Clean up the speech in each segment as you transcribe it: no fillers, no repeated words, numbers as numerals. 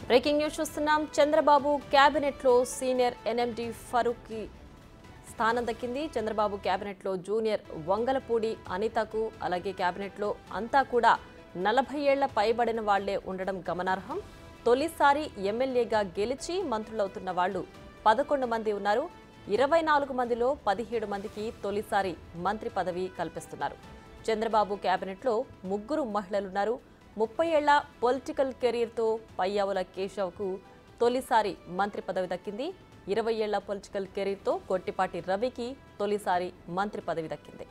Breaking news చూస్తున్నాం. Chandrababu cabinet లో senior NMD Farooq కి స్థానం దక్కింది. చంద్రబాబు కేబినెట్ లో జూనియర్ వంగలపూడి అనితకు, అలాగే కేబినెట్ లో అంతా కూడా 40 ఏళ్ల పైబడిన వాళ్లే ఉండడం గమనార్హం. తొలిసారి ఎమ్మెల్యేగా గెలిచి మంత్రులవుతున్న వాళ్లు 11 మంది ఉన్నారు. 24 మందిలో 17 మందికి తొలిసారి మంత్రి పదవి కల్పిస్తున్నారు. చంద్రబాబు కేబినెట్ లో 3 మహిళలున్నారు. 30 ఏళ్ల పొలిటికల్ కెరీర్తో పయ్యావుల కేశవ్కు తొలిసారి మంత్రి పదవి దక్కింది. 20 ఏళ్ల పొలిటికల్ కెరీర్తో గొట్టిపాటి రవికి తొలిసారి మంత్రి పదవి దక్కింది.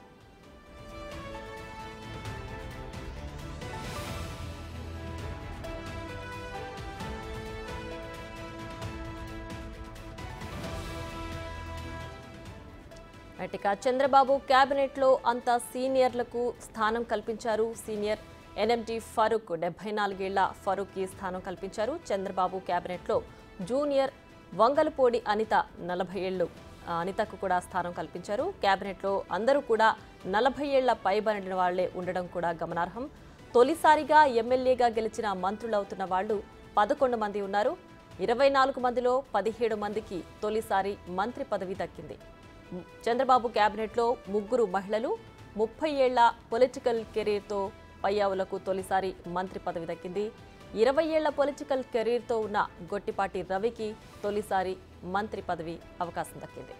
ఇక చంద్రబాబు కేబినెట్ లో అంతా సీనియర్లకు స్థానం కల్పించారు. సీనియర్ ఎన్ఎండి ఫరూక్ 74 ఏళ్ల ఫరూక్ కి స్థానం కల్పించారు. చంద్రబాబు కేబినెట్ లో జూనియర్ వంగలపూడి అనిత 40 ఏళ్లు అనితకు కూడా స్థానం కల్పించారు. కేబినెట్ లో అందరూ కూడా 40 ఏళ్ల పైబడిన వాళ్లే ఉండడం కూడా గమనార్హం. తొలిసారిగా ఎమ్మెల్యేగా గెలిచిన మంత్రులవుతున్న వాళ్లు 11 మంది ఉన్నారు. 24 మందిలో 17 మందికి తొలిసారి మంత్రి పదవి దక్కింది. చంద్రబాబు కేబినెట్ లో 3 మహిళలు, 30 ఏళ్ల పొలిటికల్ కెరీర్తో పయ్యావులకు తొలిసారి మంత్రి పదవి దక్కింది. 20 ఏళ్ల పొలిటికల్ కెరీర్తో ఉన్న గొట్టిపాటి రవికి తొలిసారి మంత్రి పదవి అవకాశం దక్కింది.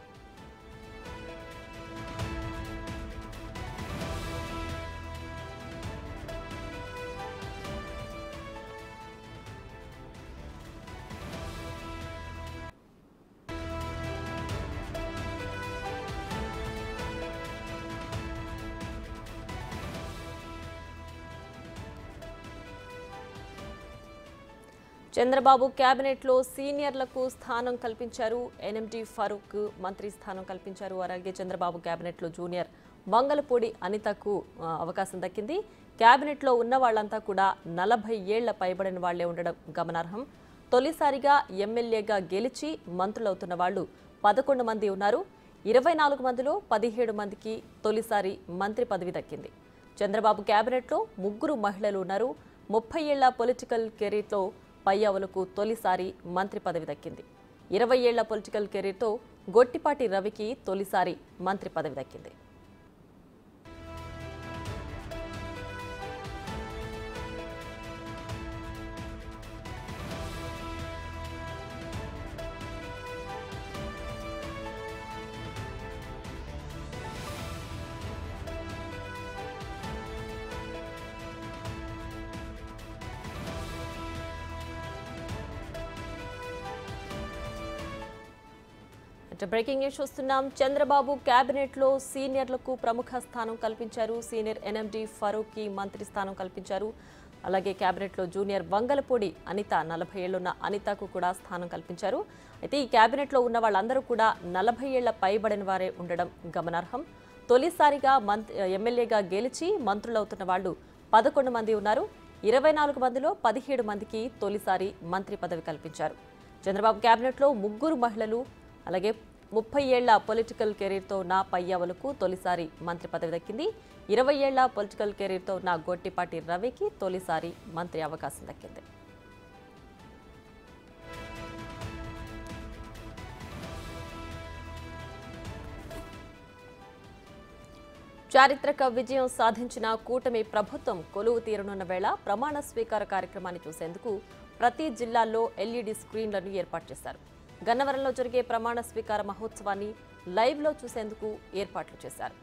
చంద్రబాబు కేబినెట్ లో సీనియర్లకు స్థానం కల్పించారు. ఎన్ఎండి ఫరూక్ మంత్రి స్థానం కల్పించారు. అలాగే చంద్రబాబు కేబినెట్ లో జూనియర్ మంగళపూడి అనితకు అవకాశం దక్కింది. కేబినెట్ లో ఉన్న వాళ్లంతా కూడా 40 ఏళ్ల పైబడిన వాళ్లే ఉండడం గమనార్హం. తొలిసారిగా ఎమ్మెల్యేగా గెలిచి మంత్రులవుతున్న వాళ్లు 11 మంది ఉన్నారు. 24 మందిలో 17 మందికి తొలిసారి మంత్రి పదవి దక్కింది. చంద్రబాబు కేబినెట్ లో 3 మహిళలు ఉన్నారు. 30 ఏళ్ల పొలిటికల్ కెరీర్తో పయ్యావులకు తొలిసారి మంత్రి పదవి దక్కింది. 20 ఏళ్ల పొలిటికల్ కెరీర్తో గొట్టిపాటి రవికి తొలిసారి మంత్రి పదవి దక్కింది. బ్రేకింగ్ న్యూస్ చూస్తున్నాం. చంద్రబాబు కేబినెట్ లో సీనియర్లకు ప్రముఖ స్థానం కల్పించారు. సీనియర్ ఎన్ఎండి ఫరూక్ కి మంత్రి స్థానం కల్పించారు. అలాగే కేబినెట్ లో జూనియర్ వంగలపూడి అనిత 40 ఏళ్లున్న అనితకు కూడా స్థానం కల్పించారు. అయితే ఈ కేబినెట్ లో ఉన్న వాళ్ళందరూ కూడా 40 ఏళ్ల పైబడిన వారే ఉండడం గమనార్హం. తొలిసారిగా ఎమ్మెల్యేగా గెలిచి మంత్రులవుతున్న వాళ్లు 11 మంది ఉన్నారు. 24 మందిలో 17 మందికి తొలిసారి మంత్రి పదవి కల్పించారు. చంద్రబాబు కేబినెట్ లో 3 మహిళలు, అలాగే 30 ఏళ్ల పొలిటికల్ కెరీర్తో ఉన్న పయ్యావులకు తొలిసారి మంత్రి పదవి దక్కింది. 20 ఏళ్ల పొలిటికల్ కెరీర్తో ఉన్న గొట్టిపాటి రవికి తొలిసారి మంత్రి అవకాశం దక్కింది. చారిత్రక విజయం సాధించిన కూటమి ప్రభుత్వం కొలువు తీరనున్న వేళ ప్రమాణ స్వీకార కార్యక్రమాన్ని చూసేందుకు ప్రతి జిల్లాల్లో ఎల్ఈడీ స్క్రీన్లను ఏర్పాటు చేశారు. గన్నవరంలో జరిగే ప్రమాణ స్వీకార మహోత్సవాన్ని లైవ్లో చూసేందుకు ఏర్పాట్లు చేశారు.